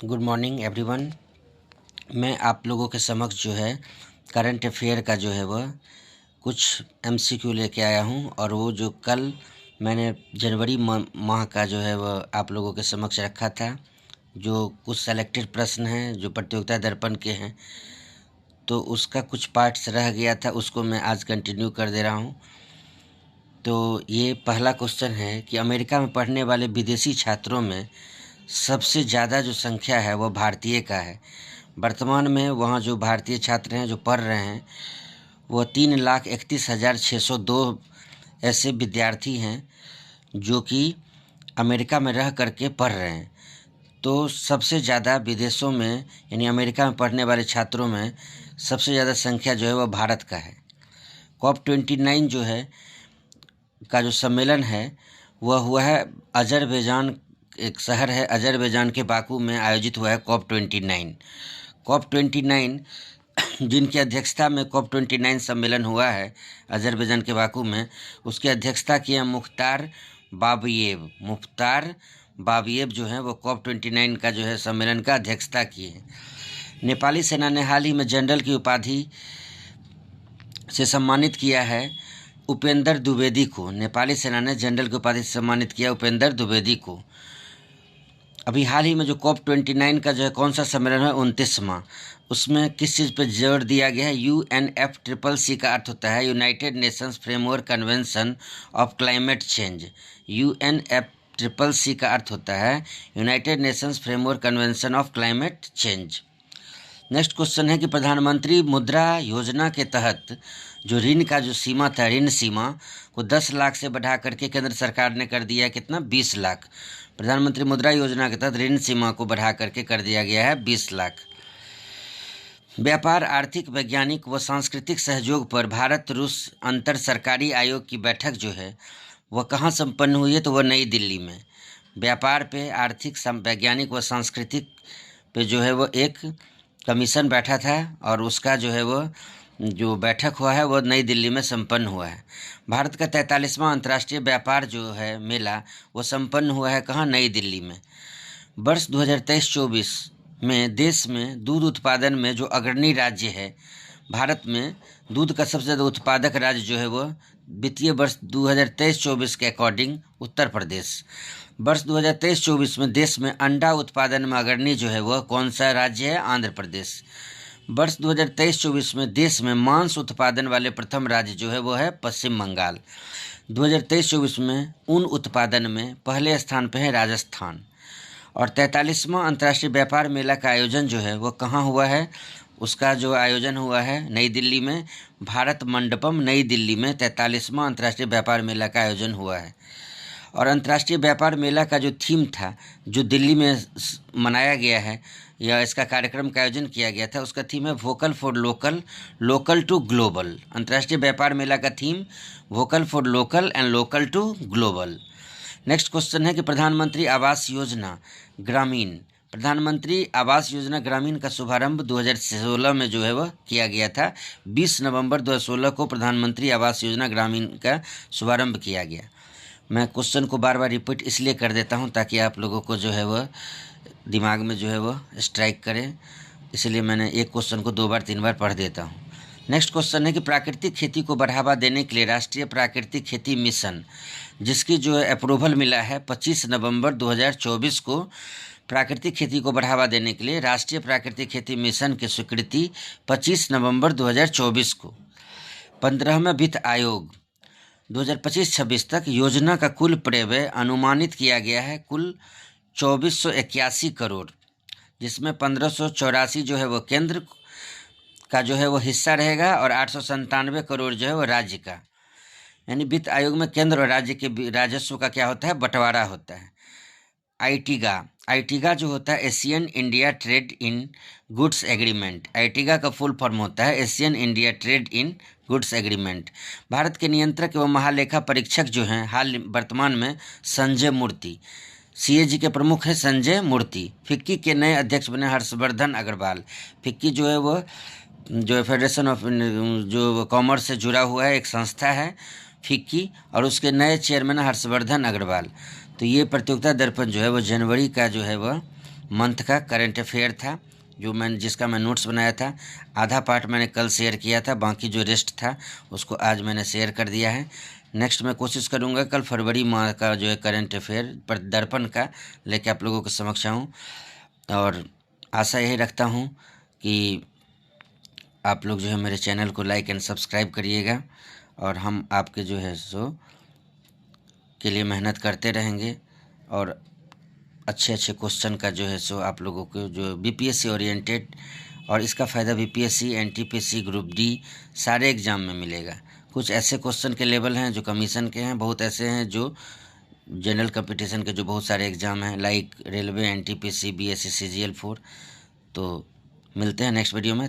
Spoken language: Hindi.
Good morning everyone. मैं आप लोगों के समक्ष जो है करंट अफेयर का जो है वह कुछ एमसीक्यू लेके आया हूं, और वो जो कल मैंने जनवरी माह का जो है वह आप लोगों के समक्ष रखा था, जो कुछ सेलेक्टेड प्रश्न हैं जो प्रतियोगिता दर्पण के हैं, तो उसका कुछ पार्ट्स रह गया था, उसको मैं आज कंटिन्यू कर दे रहा हूं। तो ये पहला क्वेश्चन है कि अमेरिका में पढ़ने वाले विदेशी छात्रों में सबसे ज़्यादा जो संख्या है वह भारतीय का है। वर्तमान में वहाँ जो भारतीय छात्र हैं जो पढ़ रहे हैं वह 3,31,602 ऐसे विद्यार्थी हैं जो कि अमेरिका में रह करके पढ़ रहे हैं। तो सबसे ज़्यादा विदेशों में यानी अमेरिका में पढ़ने वाले छात्रों में सबसे ज़्यादा संख्या जो है वह भारत का है। COP29 जो है का जो सम्मेलन है वह हुआ है अजरबैजान, एक शहर है अजरबैजान के बाकू में आयोजित हुआ है COP29 जिनकी अध्यक्षता में COP29 सम्मेलन हुआ है अजरबैजान के बाकू में, उसकी अध्यक्षता की है मुख्तार बाबियेव जो है वो COP29 का जो है सम्मेलन का अध्यक्षता की है। नेपाली सेना ने हाल ही में जनरल की उपाधि से सम्मानित किया है उपेंद्र द्विवेदी को। नेपाली सेना ने जनरल की उपाधि से सम्मानित किया उपेंद्र द्विवेदी को। अभी हाल ही में जो COP29 का जो है कौन सा सम्मेलन है 29वां, उसमें किस चीज़ पे जोर दिया गया है? UNFCCC का अर्थ होता है United Nations framework convention of climate change. UNFCCC का अर्थ होता है United Nations framework convention of climate change. Next question है कि प्रधानमंत्री मुद्रा योजना के तहत जो ऋण का जो सीमा था, ऋण सीमा को 10 लाख से बढ़ा करके केंद्र सरकार ने कर दिया है कितना? 20 लाख। प्रधानमंत्री मुद्रा योजना के तहत ऋण सीमा को बढ़ा करके कर दिया गया है 20 लाख। व्यापार, आर्थिक, वैज्ञानिक व सांस्कृतिक सहयोग पर भारत रूस अंतर सरकारी आयोग की बैठक जो है वह कहाँ संपन्न हुई है? तो वह नई दिल्ली में। व्यापार पे, आर्थिक, वैज्ञानिक व सांस्कृतिक पे जो है वह एक कमीशन बैठा था, और उसका जो है वह जो बैठक हुआ है वह नई दिल्ली में संपन्न हुआ है। भारत का 43वां अंतर्राष्ट्रीय व्यापार जो है मेला वो संपन्न हुआ है कहाँ? नई दिल्ली में। वर्ष 2023-24 में देश में दूध उत्पादन में जो अग्रणी राज्य है, भारत में दूध का सबसे ज़्यादा उत्पादक राज्य जो है वह वित्तीय वर्ष 2023-24 के अकॉर्डिंग उत्तर प्रदेश। वर्ष 2023-24 में देश में अंडा उत्पादन में अग्रणी जो है वह कौन सा राज्य है? आंध्र प्रदेश। वर्ष 2023-24 में देश में मांस उत्पादन वाले प्रथम राज्य जो है वह है पश्चिम बंगाल। 2023-24 में ऊन उत्पादन में पहले स्थान पर है राजस्थान। और 43वां अंतर्राष्ट्रीय व्यापार मेला का आयोजन जो है वह कहाँ हुआ है? उसका जो आयोजन हुआ है नई दिल्ली में, भारत मंडपम नई दिल्ली में 43वां अंतर्राष्ट्रीय व्यापार मेला का आयोजन हुआ है। और अंतर्राष्ट्रीय व्यापार मेला का जो थीम था जो दिल्ली में मनाया गया है या इसका कार्यक्रम का आयोजन किया गया था, उसका थीम है vocal for local, local to global. अंतर्राष्ट्रीय व्यापार मेला का theme vocal for local and local to global. Next question है कि प्रधानमंत्री आवास योजना ग्रामीण का शुभारंभ 2016 में जो है वह किया गया था। 20 नवंबर 2016 को प्रधानमंत्री आवास योजना ग्रामीण का शुभारंभ किया गया। मैं क्वेश्चन को बार बार रिपीट इसलिए कर देता हूं ताकि आप लोगों को जो है वह दिमाग में जो है वह स्ट्राइक करे, इसलिए मैंने एक क्वेश्चन को 2 बार 3 बार पढ़ देता हूं। नेक्स्ट क्वेश्चन है कि प्राकृतिक खेती को बढ़ावा देने के लिए राष्ट्रीय प्राकृतिक खेती मिशन, जिसकी जो है अप्रूवल मिला है 25 नवंबर 2024 को, प्राकृतिक खेती को बढ़ावा देने के लिए राष्ट्रीय प्राकृतिक खेती मिशन की स्वीकृति 25 नवंबर 2024 को। 15वां वित्त आयोग 2025-26 तक योजना का कुल प्रव्यय अनुमानित किया गया है कुल 2481 करोड़, जिसमें 1584 जो है वो केंद्र का जो है वो हिस्सा रहेगा और 897 करोड़ जो है वो राज्य का। यानी वित्त आयोग में केंद्र और राज्य के राजस्व का क्या होता है? बंटवारा होता है। आईटीगा जो होता है ASEAN India trade in goods agreement. AITIGA का फुल फॉर्म होता है ASEAN India trade in goods agreement. Bharat के नियंत्रक एवं महालेखा परीक्षक जो हैं हाल वर्तमान में संजय मूर्ति, सीएजी के प्रमुख है संजय मूर्ति। फिक्की के नए अध्यक्ष बने हर्षवर्धन अग्रवाल। फिक्की जो है वो जो फेडरेशन ऑफ जो कॉमर्स से जुड़ा हुआ है एक संस्था है फिक्की, और उसके नए चेयरमैन हर्षवर्धन अग्रवाल। तो ये प्रतियोगिता दर्पण जो है वो जनवरी का जो है वह मंथ का करंट अफेयर था, जिसका मैं नोट्स बनाया था। आधा पार्ट मैंने कल शेयर किया था, बाकी जो रेस्ट था उसको आज मैंने शेयर कर दिया है। नेक्स्ट मैं कोशिश करूँगा कल फरवरी माह का जो है करंट अफेयर पर दर्पण का लेके आप लोगों के समक्ष आऊँ, और आशा यही रखता हूँ कि आप लोग जो है मेरे चैनल को लाइक एंड सब्सक्राइब करिएगा, और हम आपके जो है सो के लिए मेहनत करते रहेंगे, और अच्छे अच्छे क्वेश्चन का जो है सो आप लोगों को जो बीपीएससी ओरिएंटेड, और इसका फ़ायदा बीपीएससी, एनटीपीसी, ग्रुप डी सारे एग्ज़ाम में मिलेगा। कुछ ऐसे क्वेश्चन के लेवल हैं जो कमीशन के हैं, बहुत ऐसे हैं जो जनरल कंपटीशन के जो बहुत सारे एग्ज़ाम हैं, like railway, NTPC, BSc, CGL 4। तो मिलते हैं नेक्स्ट वीडियो में।